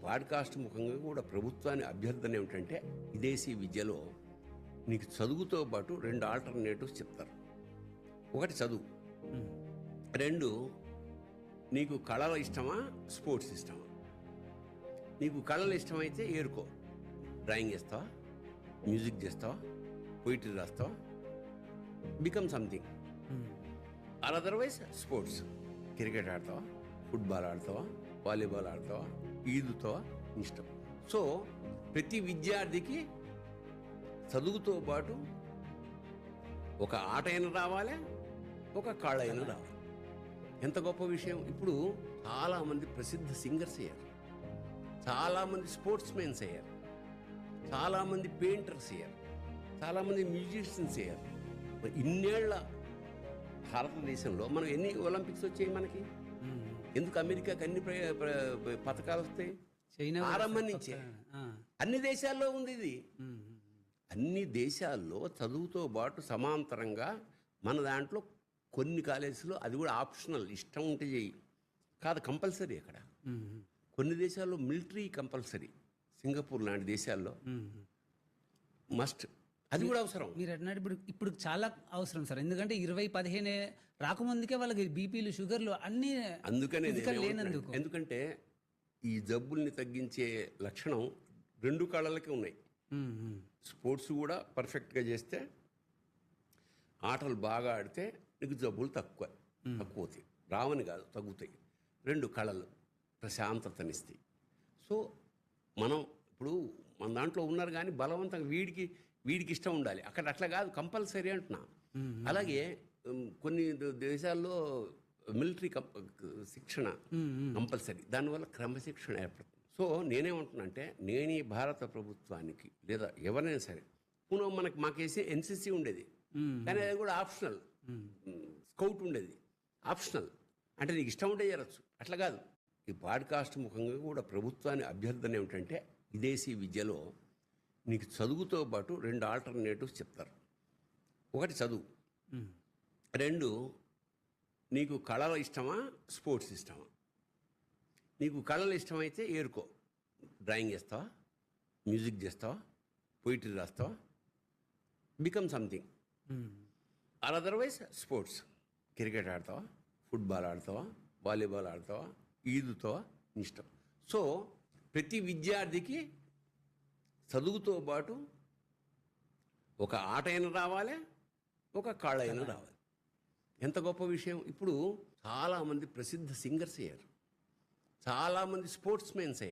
Podcast ముఖంగా కూడా ప్రభుత్వాన్ని అభ్యర్థన ఏమిటంటే విదేశీ విద్యలో నీకు చదువుతో పాటు 2 ఆల్టర్నేటివ్స్ చెప్తారు. ఒకటి చదువు, 2 నీకు కళలు ఇష్టమా స్పోర్ట్స్ ఇష్టమా. నీకు కళలు ఇష్టమైతే ఏరుకో, డ్రాయింగ్ చేస్తావా, మ్యూజిక్ చేస్తావా, పోయిటరీ రాస్తావా, become something. Or otherwise sports, cricket ఆడతావా, ఫుట్బాల్ ఆడతావా, వాలీబాల్ ఆడతావా, ఈదుతావా, ఇష్టం. సో ప్రతి విద్యార్థికి చదువుతో పాటు ఒక ఆట అయినా రావాలి, ఒక కళ అయినా రావాలి. ఎంత గొప్ప విషయం. ఇప్పుడు చాలామంది ప్రసిద్ధ సింగర్స్ అయ్యారు, చాలామంది స్పోర్ట్స్ మెన్స్ అయ్యారు, చాలామంది పెయింటర్స్ అయ్యారు, చాలామంది మ్యూజిషియన్స్ అయ్యారు. ఇన్నేళ్ల భారతదేశంలో మనం ఎన్ని ఒలింపిక్స్ వచ్చాయి మనకి? ఎందుకు అమెరికాకి అన్ని పథకాలు వస్తాయి? ఆరంభం నుంచే అన్ని దేశాల్లో ఉంది ఇది. అన్ని దేశాల్లో చదువుతో పాటు సమాంతరంగా మన దాంట్లో కొన్ని కాలేజీలో అది కూడా ఆప్షనల్, ఇష్టం ఉంటే చెయ్యి, కాదు కంపల్సరీ. అక్కడ కొన్ని దేశాల్లో మిలిటరీ కంపల్సరీ, సింగపూర్ లాంటి దేశాల్లో మస్ట్, అది కూడా అవసరం. మీరు అన్నట్టు ఇప్పుడు చాలా అవసరం సార్. ఎందుకంటే 2015 రాకముందుకే వాళ్ళకి బీపీలు, షుగర్లు అన్ని అందుకనే లేనందుకు. ఎందుకంటే ఈ జబ్బుల్ని తగ్గించే లక్షణం 2 కళలకే ఉన్నాయి. స్పోర్ట్స్ కూడా పర్ఫెక్ట్గా చేస్తే, ఆటలు బాగా ఆడితే నీకు జబ్బులు తక్కువతాయి, రావని కాదు తగ్గుతాయి. 2 కళలు ప్రశాంతతనిస్తాయి. సో మనం ఇప్పుడు మన దాంట్లో ఉన్నారు కానీ బలవంతంగా వీడికి ఇష్టం ఉండాలి, అక్కడ అట్లా కాదు, కంపల్సరీ అంటున్నా. అలాగే కొన్ని దేశాల్లో మిలిటరీ శిక్షణ కంపల్సరీ, దానివల్ల క్రమశిక్షణ ఏర్పడుతుంది. సో నేనేమంటున్నా అంటే, నేను ఈ భారత ప్రభుత్వానికి లేదా ఎవరైనా సరే, మాకేసి ఎన్సీసీ ఉండేది కానీ అది కూడా ఆప్షనల్, స్కౌట్ ఉండేది ఆప్షనల్, అంటే నీకు ఇష్టం ఉంటే చేరచ్చు, అట్లా కాదు. ఈ పాడ్కాస్ట్ ముఖంగా కూడా ప్రభుత్వాన్ని అభ్యర్థన ఏమిటంటే విదేశీ విద్యలో నీకు చదువుతో పాటు 2 ఆల్టర్నేటివ్స్ చెప్తారు. ఒకటి చదువు, 2 నీకు కళలు ఇష్టమా స్పోర్ట్స్ ఇష్టమా. నీకు కళలు ఇష్టమైతే ఏరుకో, డ్రాయింగ్ చేస్తావా, మ్యూజిక్ చేస్తావా, పోయిటరీ రాస్తావా, become something. Or otherwise sports, cricket ఆడతావా, ఫుట్బాల్ ఆడతావా, వాలీబాల్ ఆడతావా, ఈదుతావా, ఇష్టం. సో ప్రతి విద్యార్థికి చదువుతో పాటు ఒక ఆట అయినా రావాలి, ఒక కళ అయినా రావాలి. ఎంత గొప్ప విషయం. ఇప్పుడు చాలామంది ప్రసిద్ధ సింగర్స్ అయ్యారు, చాలామంది స్పోర్ట్స్ మెన్స్ అయ్యారు.